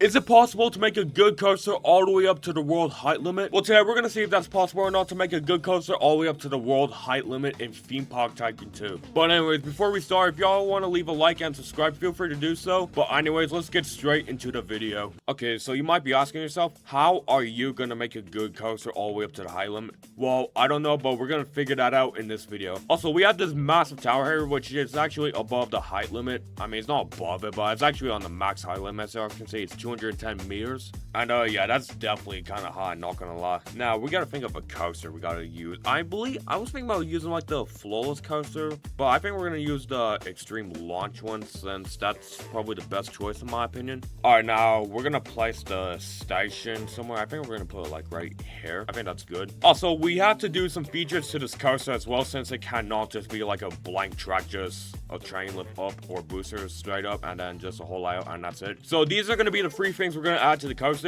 Is it possible to make a good coaster all the way up to the world height limit? Well, today we're gonna see if that's possible or not to make a good coaster all the way up to the world height limit in Theme Park Tycoon 2. But anyways, before we start, if y'all want to leave a like and subscribe, feel free to do so. But anyways, let's get straight into the video. Okay, so you might be asking yourself, how are you gonna make a good coaster all the way up to the height limit? Well, I don't know, but we're gonna figure that out in this video. Also, we have this massive tower here, which is actually above the height limit. I mean, it's not above it, but it's actually on the max height limit, so I can say it's 210 meters. And yeah, that's definitely kind of high, not gonna lie. Now, we gotta think of a coaster we gotta use. I was thinking about using like the flawless coaster, but I think we're gonna use the extreme launch one since that's probably the best choice in my opinion. Alright, now we're gonna place the station somewhere. I think we're gonna put it like right here. I think that's good. Also, we have to do some features to this coaster as well, since it cannot just be like a blank track, just a train lift up or boosters straight up and then just a whole layout and that's it. So these are gonna be the three things we're gonna add to the coaster.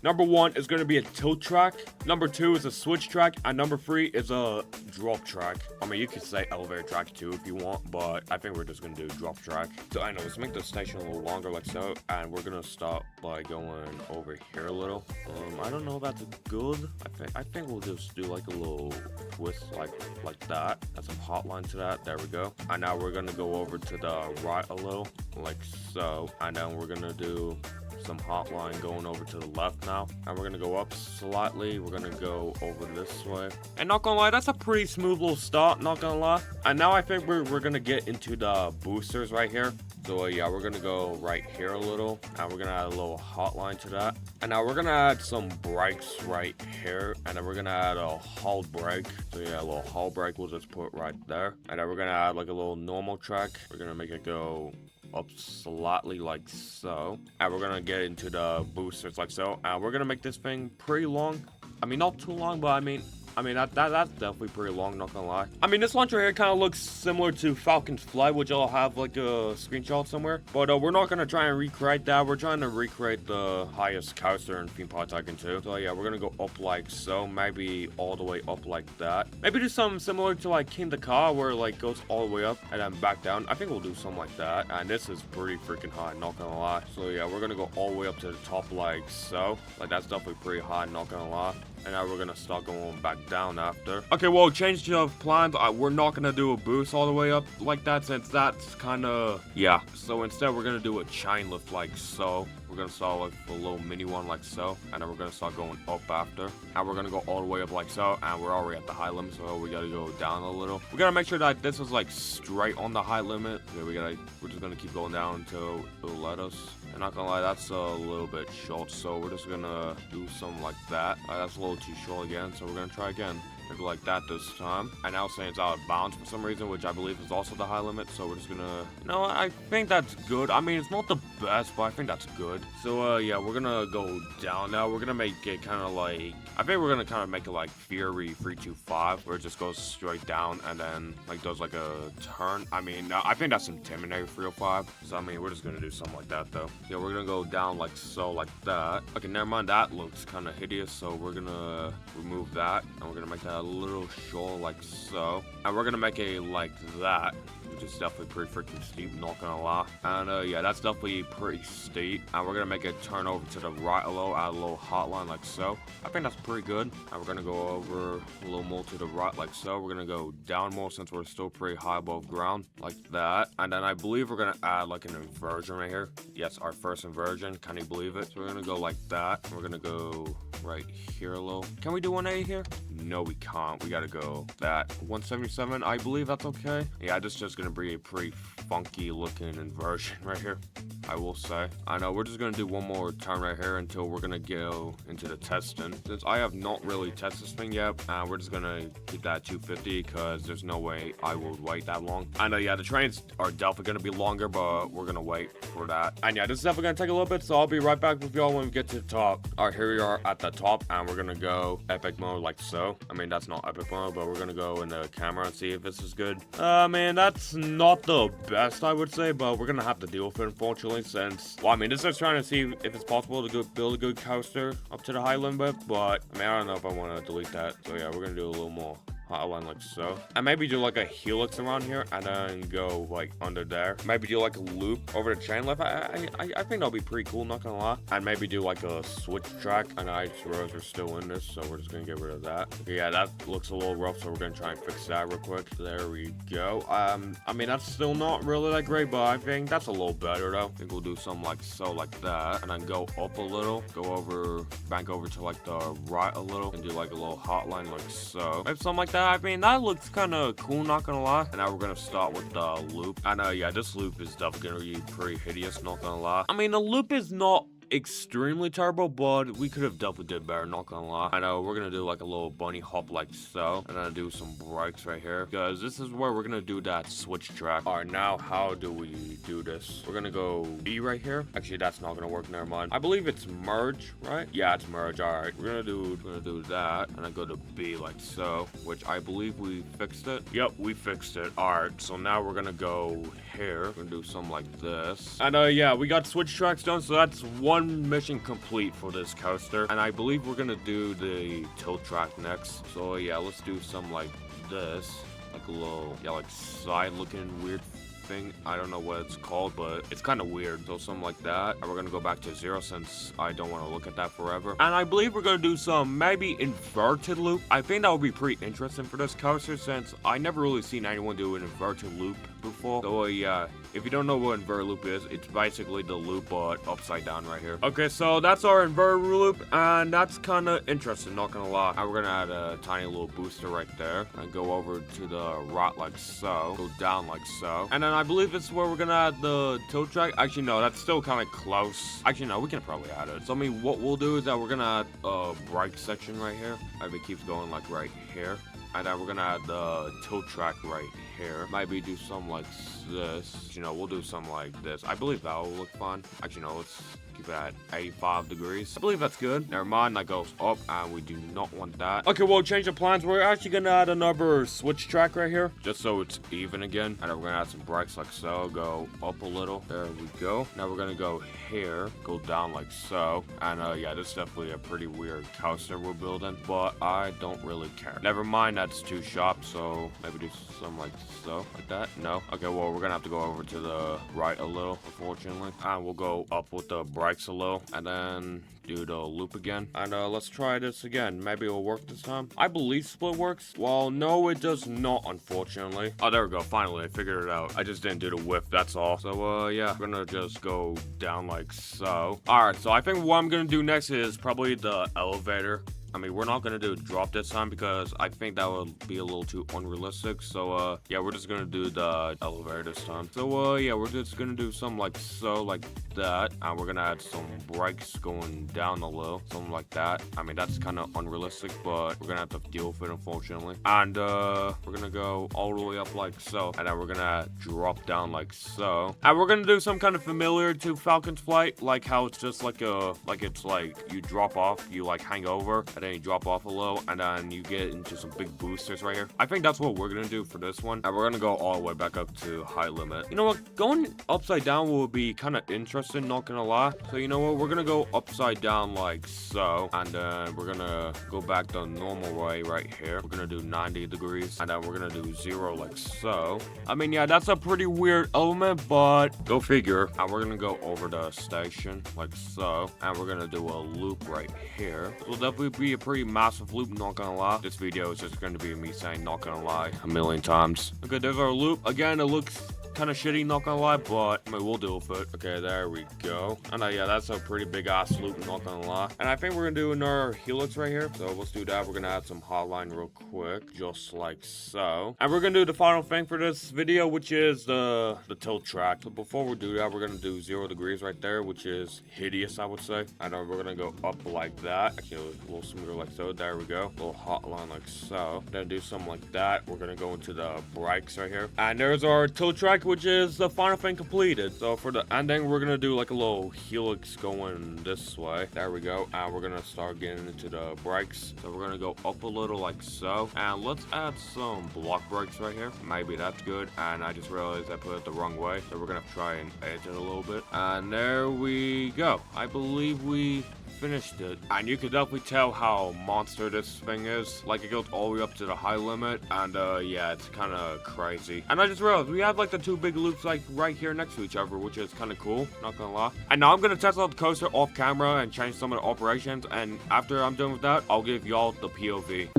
Number 1 is going to be a tilt track. Number 2 is a switch track. And number 3 is a drop track. I mean, you could say elevator track too if you want, but I think we're just going to do drop track. So I know, let's make the station a little longer like so. And we're going to start by going over here a little. I don't know if that's good. I think we'll just do like a little twist like that. Add some hotline to that. There we go. And now we're going to go over to the right a little like so. And then we're going to do some hotline going over to the left now, and we're gonna go up slightly. We're gonna go over this way, and not gonna lie, that's a pretty smooth little start, not gonna lie. And now I think we're gonna get into the boosters right here. So yeah, we're gonna go right here a little, and we're gonna add a little hotline to that. And now we're gonna add some brakes right here, and then we're gonna add a hull brake. So yeah, a little hull brake we'll just put right there. And then we're gonna add like a little normal track. We're gonna make it go up slightly like so, and we're gonna get into the boosters like so, and we're gonna make this thing pretty long. I mean, not too long, but I mean that's definitely pretty long, not gonna lie. I mean, this launcher here kind of looks similar to Falcon's Flight, which I'll have like a screenshot somewhere, but we're not gonna try and recreate that. We're trying to recreate the highest coaster in Theme Park Tycoon 2. So yeah, we're gonna go up like so, maybe all the way up like that. Maybe do something similar to like King the Car, where it like goes all the way up and then back down. I think we'll do something like that, and this is pretty freaking high, not gonna lie. So yeah, we're gonna go all the way up to the top like so. Like that's definitely pretty high, not gonna lie. And now we're gonna start going back down after. Okay, well, change of plans. We're not gonna do a boost all the way up like that, since that's kind of, yeah. So instead, we're gonna do a chain lift like so. We're gonna start with a little mini one like so, and then we're gonna start going up after, and we're gonna go all the way up like so, and we're already at the high limit, so we gotta go down a little. We gotta make sure that this is like straight on the high limit. Okay, we're just gonna keep going down until it'll let us. And not gonna lie, that's a little bit short, so we're just gonna do something like that. That's a little too short again, so we're gonna try again. Maybe like that this time. And now saying it's out of bounds for some reason, which I believe is also the high limit. So we're just gonna, no, I think that's good. I mean, it's not the best, but I think that's good. So yeah, we're gonna go down now. We're gonna make it kind of like, I think we're gonna kind of make it like Fury 325, where it just goes straight down and then like does like a turn. I mean, I think that's Intimidator 305. So I mean, we're just gonna do something like that though. Yeah, we're gonna go down like so, like that. Okay, never mind, that looks kind of hideous. So we're gonna remove that, and we're gonna make that a little short like so, and we're gonna make a like that, which is definitely pretty freaking steep, not gonna lie. And yeah, that's definitely pretty steep, and we're gonna make it turn over to the right a little, add a little hotline like so. I think that's pretty good. And we're gonna go over a little more to the right like so. We're gonna go down more since we're still pretty high above ground like that. And then I believe we're gonna add like an inversion right here. Yes, our first inversion, can you believe it? So we're gonna go like that. We're gonna go right here a little. Can we do 180 here? No, we can't. We gotta go that 177. I believe that's okay. Yeah, this is just gonna be a pretty funky looking inversion right here, I will say. I know, we're just gonna do one more turn right here until we're gonna go into the testing. Since I have not really tested this thing yet, we're just gonna keep that at 250 because there's no way I will wait that long. I know, yeah, the trains are definitely gonna be longer, but we're gonna wait for that. And yeah, this is definitely gonna take a little bit, so I'll be right back with y'all when we get to the top. All right, here we are at the top, and we're gonna go epic mode like so. I mean, that's not epic mode, but we're gonna go in the camera and see if this is good. Man, that's not the best, I would say, but we're gonna have to deal with it, unfortunately, since, well, I mean, this is trying to see if it's possible to build a good coaster up to the high limit, but I mean, I don't know if I want to delete that. So yeah, we're gonna do a little more. hotline like so. And maybe do like a helix around here and then go like under there. Maybe do like a loop over the chain left. I think that'll be pretty cool, not gonna lie. And maybe do like a switch track. And I just realized we're still in this, so we're just gonna get rid of that. Okay, yeah, that looks a little rough, so we're gonna try and fix that real quick. There we go. I mean, that's still not really that great, but I think that's a little better though. I think we'll do something like so, like that, and then go up a little, go over, bank over to like the right a little, and do like a little hotline like so. Maybe something like that. I mean, that looks kind of cool, not gonna lie. And now we're gonna start with the loop. I know, yeah, this loop is definitely gonna be pretty hideous, not gonna lie. I mean, the loop is not extremely terrible, but we could have definitely did better, not gonna lie. I know we're gonna do like a little bunny hop like so, and then do some brakes right here, because this is where we're gonna do that switch track. All right, now how do we do this? We're gonna go B right here. Actually, that's not gonna work, never mind. I believe it's merge, right? Yeah, it's merge. All right, we're gonna do that, and then go to B like so, which I believe we fixed it. Yep, we fixed it. All right, so now we're gonna go here. We're gonna do something like this, and yeah, we got switch tracks done, so that's one mission complete for this coaster. And I believe we're gonna do the tilt track next, so yeah, let's do something like this, like a little, yeah, like side looking weird thing. I don't know what it's called, but it's kind of weird. So something like that. And we're gonna go back to 0 since I don't want to look at that forever. And I believe we're gonna do some maybe inverted loop. I think that would be pretty interesting for this coaster, since I never really seen anyone do an inverted loop before. So yeah, if you don't know what inverted loop is, it's basically the loop but upside down right here. Okay, so that's our inverted loop, and that's kind of interesting, not gonna lie. And we're gonna add a tiny little booster right there, and go over to the right like so, go down like so, and then I believe this is where we're gonna add the tilt track. Actually, no, that's still kind of close. Actually, no, we can probably add it. So I mean, what we'll do is that we're gonna add a brake section right here. If it keeps going like right here. And then we're gonna add the tilt track right here. Maybe do something like this. You know, we'll do something like this. I believe that will look fun. Actually, no, let's keep it at 85 degrees. I believe that's good. Never mind, that goes up, and we do not want that. Okay, well, change of plans. We're actually gonna add another switch track right here, just so it's even again. And then we're gonna add some brakes like so. Go up a little. There we go. Now we're gonna go here, go down like so. And yeah, this is definitely a pretty weird coaster we're building, but I don't really care. Never mind, that's too sharp, so maybe do something like so, like that. No. Okay, well, we're gonna have to go over to the right a little, unfortunately. And we'll go up with the brakes a little, and then do the loop again. And let's try this again. Maybe it'll work this time. I believe split works. Well, no, it does not, unfortunately. Oh, there we go. Finally, I figured it out. I just didn't do the whip, that's all. So yeah, we're gonna just go down like so. All right, so I think what I'm gonna do next is probably the elevator. I mean, we're not gonna do a drop this time because I think that would be a little too unrealistic. So yeah, we're just gonna do the elevator this time. So yeah, we're just gonna do something like so, like that, and we're gonna add some brakes going down a little, something like that. I mean, that's kind of unrealistic, but we're gonna have to deal with it, unfortunately. And we're gonna go all the way up like so, and then we're gonna drop down like so. And we're gonna do some kind of familiar to Falcon's Flight, like how it's just like it's like you drop off, you like hang over, and then you drop off a little, and then you get into some big boosters right here. I think that's what we're gonna do for this one, and we're gonna go all the way back up to high limit. You know what, going upside down will be kind of interesting, not gonna lie. So you know what, we're gonna go upside down like so, and then we're gonna go back the normal way right here. We're gonna do 90 degrees, and then we're gonna do 0 like so. I mean, yeah, that's a pretty weird element, but go figure. And we're gonna go over the station like so, and we're gonna do a loop right here. It'll definitely be a pretty massive loop, not gonna lie. This video is just gonna be me saying not gonna lie a million times. Okay, there's our loop. Again, it looks kind of shitty, not gonna lie, but I mean, we'll deal with it. Okay, there we go. And yeah, that's a pretty big ass loop, not gonna lie. And I think we're gonna do another helix right here. So let's do that. We're gonna add some hotline real quick, just like so. And we're gonna do the final thing for this video, which is the tilt track. So before we do that, we're gonna do 0 degrees right there, which is hideous, I would say. And then we're gonna go up like that. Actually, a little smoother like so. There we go. A little hotline like so. Then do something like that. We're gonna go into the brakes right here. And there's our tilt track, which is the final thing completed. So for the ending, we're gonna do like a little helix going this way. There we go. And we're gonna start getting into the brakes. So we're gonna go up a little like so. And let's add some block brakes right here. Maybe that's good. And I just realized I put it the wrong way. So we're gonna try and edge it a little bit. And there we go. I believe we finished it. And you can definitely tell how monster this thing is. Like, it goes all the way up to the high limit. And, yeah, it's kind of crazy. And I just realized we have, like, the two big loops, like, right here next to each other, which is kind of cool. Not gonna lie. And now I'm gonna test out the coaster off camera and change some of the operations. And after I'm done with that, I'll give y'all the POV.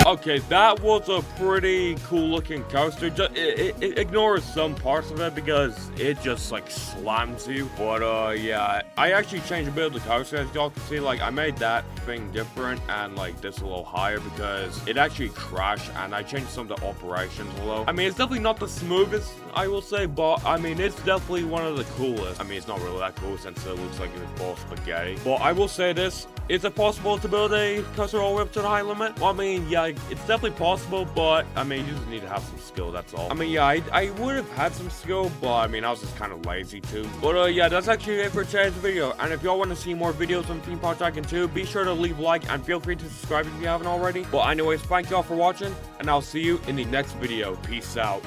Okay, that was a pretty cool looking coaster. Just it ignores some parts of it because it just like slams you. But yeah, I actually changed a bit of the coaster. As y'all can see, like I made that thing different and like this a little higher because it actually crashed, and I changed some of the operations a little. I mean, it's definitely not the smoothest, I will say, but I mean, it's definitely one of the coolest. I mean, it's not really that cool since it looks like it was ball spaghetti. But I will say this. Is it possible to build a coaster all the way up to the high limit? Well, I mean, yeah, it's definitely possible, but, I mean, you just need to have some skill, that's all. I mean, yeah, I would have had some skill, but, I mean, I was just kind of lazy, too. But, yeah, that's actually it for today's video. And if y'all want to see more videos on Theme Park Tycoon 2, be sure to leave a like, and feel free to subscribe if you haven't already. But anyways, thank y'all for watching, and I'll see you in the next video. Peace out.